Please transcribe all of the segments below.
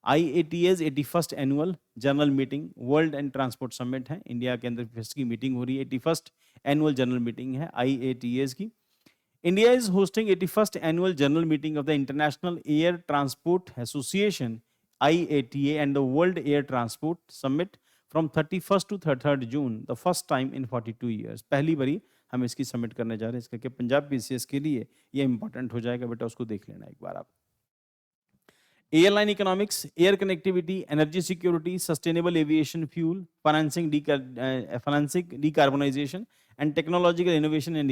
IATA's 81st annual general meeting world and transport summit है, India के अंदर first की मीटिंग हो रही है, 81st एनुअल जनरल मीटिंग है IATA's की। India is hosting 81st annual general meeting of the International Air Transport Association IATA and the World Air Transport Summit from 31st to 3rd June, the first time in 42 years। पहली बारी हम इसकी summit करने जा रहे हैं, इसका कि पंजाब PCS के लिए ये इंपॉर्टेंट हो जाएगा बेटा, उसको देख लेना एक बार आप। Airline economics, air connectivity, energy security, sustainable aviation fuel, financing decarbonisation and technological innovation and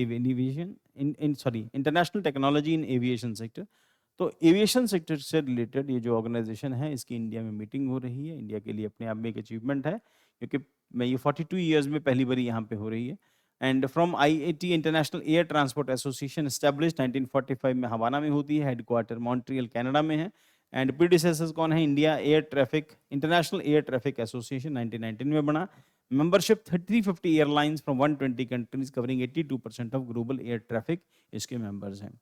international technology in aviation sector. तो एविएशन सेक्टर से रिलेटेड ये जो ऑर्गेनाइजेशन है, इसकी इंडिया में मीटिंग हो रही है। इंडिया के लिए अपने आप में एक अचीवमेंट है, क्योंकि मैं ये 42 ईयर्स में पहली बार यहाँ पे हो रही है। And from IAT international air transport association established 1945 में हवाना में होती है, हेडक्वार्टर मॉन्ट्रियल कनाडा में है। एंड प्रीडिसेसर्स कौन है? India air traffic international air traffic association 1919 में बना। Membership 350 airlines from 120 countries covering 82% of global air traffic इसके मेंबर्स हैं।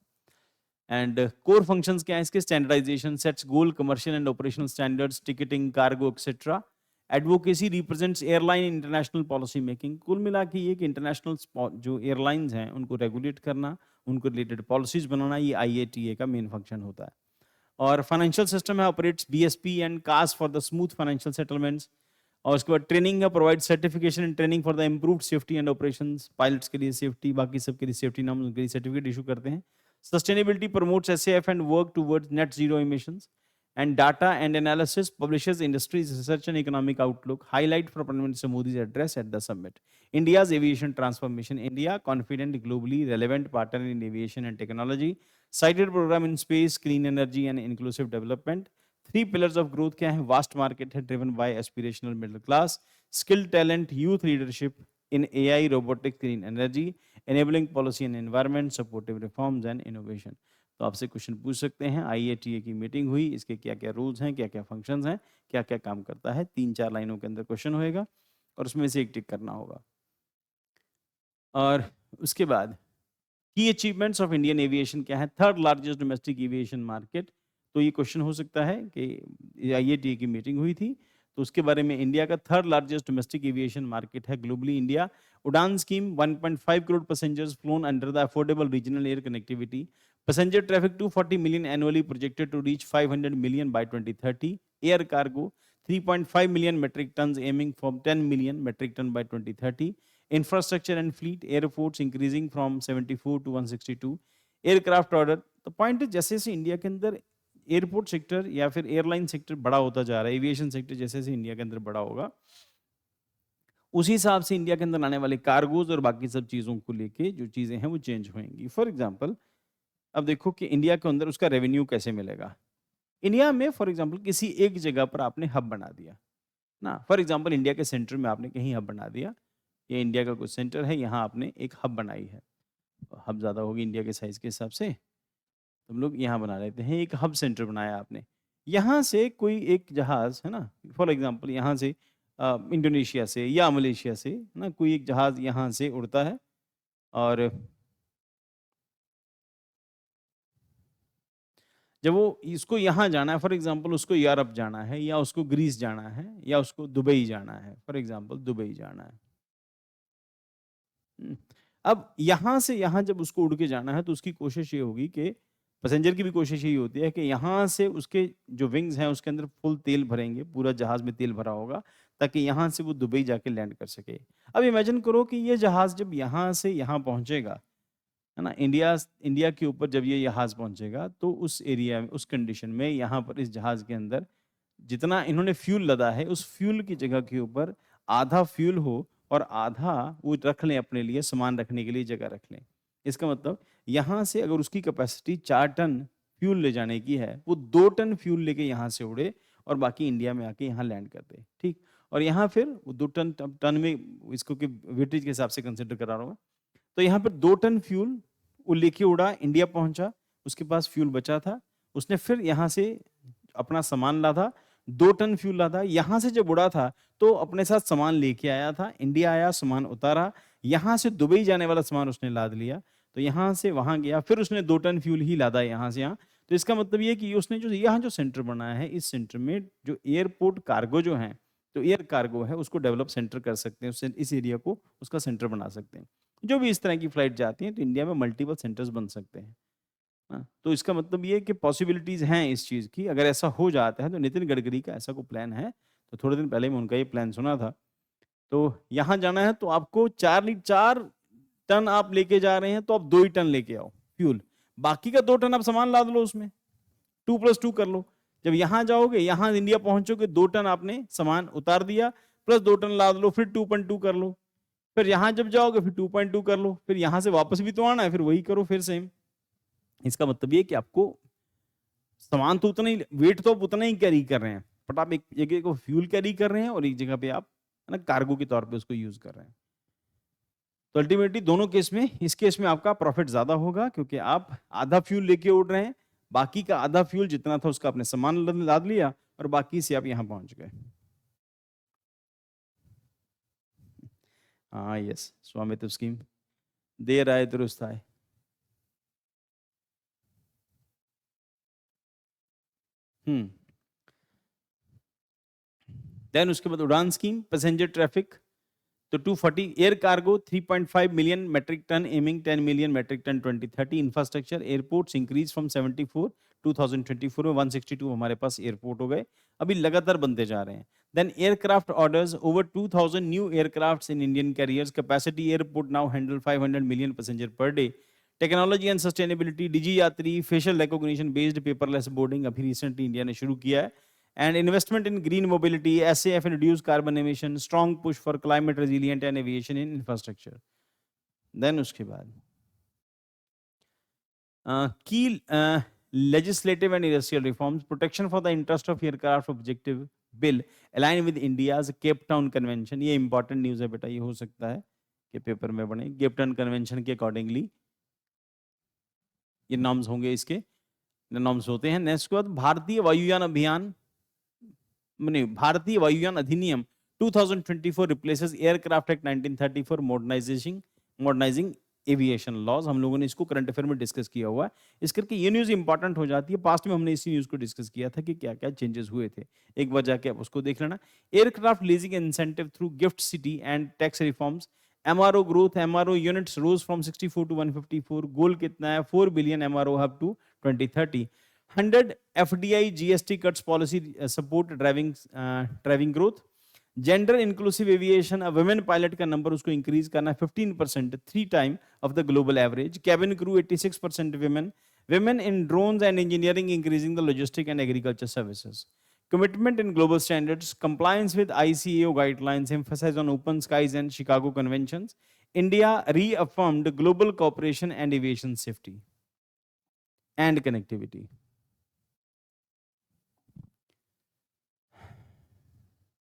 एंड कोर फंक्शंस क्या है इसके? Standardisation, sets goal, commercial and operational standards, ticketing, cargo etcetera. Advocacy, represents airline international policy making. कुल मिला के ये कि इंटरनेशनल जो एयरलाइंस हैं उनको रेगुलेट करना, उनको रिलेटेड पॉलिसीज बनाना, ये IATA का मेन फंक्शन होता है। और फाइनेंशियल सिस्टम है, operates BSP and CASS for the smooth financial settlements. और उसके बाद ट्रेनिंग है, provide certification and training for the improved safety and operations. Pilots के लिए सेफ्टी, बाकी सबके लिए सेफ्टी नाम, उनके लिए सर्टिफिकेट इशू करते हैं। Sustainability promotes SAF and work towards net zero emissions. And data and analysis publishes industries research and economic outlook. Highlight for Prime Minister Modi's address at the summit. India's aviation transformation. India confident, globally relevant partner in aviation and technology. Cited program in space, clean energy and inclusive development. 3 pillars of growth क्या है? Vast market है, driven by aspirational middle class. Skilled talent, youth leadership in AI, robotics, clean energy, enabling policy and environment, supportive reforms and innovation. तो आपसे question पूछ सकते हैं, IATA की meeting हुई, इसके क्या क्या रूल्स हैं, क्या क्या फंक्शंस हैं, क्या क्या काम करता है। 3-4 लाइनों के अंदर क्वेश्चन होएगा और उसमें से एक टिक करना होगा। और उसके बाद की अचीवमेंट्स ऑफ इंडियन एविएशन क्या है? 3rd largest domestic aviation market. तो ये क्वेश्चन हो सकता है कि IATA की मीटिंग हुई थी, तो उसके बारे में इंडिया का 3rd largest domestic aviation market है ग्लोबली इंडिया। उड़ान scheme, 1.5 crore passengers phloem under the affordable regional air connectivity. Passenger traffic 240 million annually, projected to reach 500 million by 2030. Air cargo 3.5 million metric tons, aiming for 10 million metric ton by 2030. Infrastructure and fleet, airports increasing from 74 to 162. Aircraft order, तो point जैसे जैसे India के अंदर airport sector या फिर airline sector बड़ा होता जा रहा है, एविएशन सेक्टर जैसे जैसे इंडिया के अंदर बड़ा होगा, उसी हिसाब से इंडिया के अंदर आने वाले कार्गोज और बाकी सब चीज़ों को लेके जो चीज़ें हैं वो चेंज होंगी। फॉर एग्जाम्पल, अब देखो कि इंडिया के अंदर उसका रेवेन्यू कैसे मिलेगा। इंडिया में फॉर एग्जांपल किसी एक जगह पर आपने हब बना दिया ना, फॉर एग्जांपल इंडिया के सेंटर में आपने कहीं हब बना दिया, ये इंडिया का कुछ सेंटर है, यहाँ आपने एक हब बनाई है। हब ज़्यादा होगी इंडिया के साइज़ के हिसाब से, तो हम लोग यहाँ बना लेते हैं, एक हब सेंटर बनाया आपने। यहाँ से कोई एक जहाज़ है ना, फॉर एग्जाम्पल यहाँ से इंडोनेशिया से या मलेशिया से ना कोई एक जहाज़ यहाँ से उड़ता है, और जब वो इसको यहाँ जाना है, फॉर एग्जांपल उसको यूरोप जाना है या उसको ग्रीस जाना है या उसको दुबई जाना है, फॉर एग्जांपल दुबई जाना है। अब यहाँ से यहाँ जब उसको उड़ के जाना है तो उसकी कोशिश ये होगी कि पैसेंजर की भी कोशिश यही होती है कि यहाँ से उसके जो विंग्स हैं उसके अंदर फुल तेल भरेंगे, पूरा जहाज में तेल भरा होगा ताकि यहाँ से वो दुबई जाके लैंड कर सके। अब इमेजिन करो कि ये जहाज जब यहाँ से यहाँ पहुँचेगा, है ना, इंडिया के ऊपर जब ये जहाज पहुंचेगा तो उस एरिया में, उस कंडीशन में, यहाँ पर इस जहाज के अंदर जितना इन्होंने फ्यूल लदा है उस फ्यूल की जगह के ऊपर आधा फ्यूल हो और आधा वो रख लें अपने लिए, सामान रखने के लिए जगह रख लें। इसका मतलब यहाँ से अगर उसकी कैपेसिटी 4 टन फ्यूल ले जाने की है, वो 2 टन फ्यूल लेके यहाँ से उड़े और बाकी इंडिया में आके यहाँ लैंड कर दे, ठीक। और यहाँ फिर वो 2 टन में इसको कि वेटेज के हिसाब से कंसिडर करा रहा हूँ, तो यहाँ पर 2 टन फ्यूल वो लेके उड़ा, इंडिया पहुंचा, उसके पास फ्यूल बचा था, उसने फिर यहाँ से अपना सामान लादा, 2 टन फ्यूल लादा, यहाँ से जब उड़ा था तो अपने साथ सामान लेके आया था, इंडिया आया, सामान उतारा, यहाँ से दुबई जाने वाला सामान उसने लाद लिया, तो यहाँ से वहाँ गया, फिर उसने 2 टन फ्यूल ही लादा यहाँ से यहाँ, तो इसका मतलब ये है कि उसने जो यहाँ जो सेंटर बनाया है, इस सेंटर में जो एयरपोर्ट कार्गो जो है, तो एयर कार्गो है, उसको डेवलप सेंटर कर सकते हैं, उससे इस एरिया को उसका सेंटर बना सकते हैं। जो भी इस तरह की फ्लाइट जाती हैं, तो इंडिया में मल्टीपल सेंटर्स बन सकते हैं। हाँ, तो इसका मतलब ये है कि पॉसिबिलिटीज़ हैं इस चीज़ की, अगर ऐसा हो जाता है, तो नितिन गडकरी का ऐसा कोई प्लान है, तो थोड़े दिन पहले मैं उनका ये प्लान सुना था। तो यहाँ जाना है तो आपको 4 टन आप लेके जा रहे हैं, तो आप 2 ही टन लेके आओ फ्यूल, बाकी का 2 टन आप सामान लाद लो उसमें, 2+2 कर लो। जब यहाँ जाओगे, यहाँ इंडिया पहुंचोगे, 2 टन आपने सामान उतार दिया, प्लस 2 टन लाद लो, फिर 2.2 कर लो। फिर यहाँ जब जाओगे फिर 2.2 कर लो, फिर यहाँ से वापस भी तो आना है, फिर वही करो फिर सेम। इसका मतलब ये कि आपको सामान तो उतना ही, वेट तो आप उतना ही कैरी कर रहे हैं, बट आप एक जगह को फ्यूल कैरी कर रहे हैं और एक जगह पे आप है ना कार्गो के तौर पे उसको यूज कर रहे हैं। तो अल्टीमेटली दोनों केस में, इस केस में आपका प्रॉफिट ज्यादा होगा क्योंकि आप आधा फ्यूल लेके उड़ रहे हैं, बाकी का आधा फ्यूल जितना था उसका आपने सामान लाद लिया और बाकी से आप यहाँ पहुंच गए। हाँ यस, स्वामित्व स्कीम, देर आए दुरुस्त आए। देन उसके बाद उड़ान स्कीम, पैसेंजर ट्रैफिक, तो 240 air cargo 3.5 million metric tonne aiming 10 million metric tonne 2030। Infrastructure, airports increase from 74, 2024 में 162 हमारे पास एयरपोर्ट हो गए, अभी लगातार बनते जा रहे हैं। Then aircraft orders, over 2000 new aircrafts in Indian carriers, capacity airport now handle 500 million passenger per day. Technology and sustainability, Digi Yatra, facial recognition based paperless boarding अभी रिसेंटली इंडिया ने शुरू किया है। And investment in green mobility, SAF and reduce carbon emission, strong push for climate resilient and aviation in infrastructure. Then उसके बाद key legislative and industrial reforms, protection for the interest of aircraft objective bill align with India's Cape Town Convention। ये important news है बेटा, ये हो सकता है कि पेपर में बने। केप टाउन कन्वेंशन के अकॉर्डिंगली ये नॉर्म्स होंगे, इसके नॉर्म्स होते हैं। नेक्स्ट के बाद भारतीय वायुयान अभियान, भारतीय Vayuyan Adhiniyam 2024 replaces aircraft act 1934, modernising aviation laws. हम लोगों ने इसको करंट अफेयर में डिस्कस किया हुआ है, इस करके ये न्यूज इंपॉर्टेंट हो जाती है। पास्ट में हमने इसी न्यूज को डिस्कस किया था कि क्या क्या चेंजेस हुए थे, एक बार जाके आप उसको देख लेना। Aircraft leasing incentive through GIFT City and tax reforms, MRO growth, MRO units rose from 64 to 154, goal कितना है 4 billion MRO hub to 2030। 100 FDI GST cuts policy support driving growth। Gender inclusive aviation, women pilot का number उसको increase करना है 15%, 3 time of the global average. Cabin crew 86% women in drones and engineering, increasing the logistic and agriculture services। Commitment in global standards, compliance with ICAO guidelines, emphasis on open skies and Chicago conventions। India reaffirmed global cooperation and aviation safety and connectivity।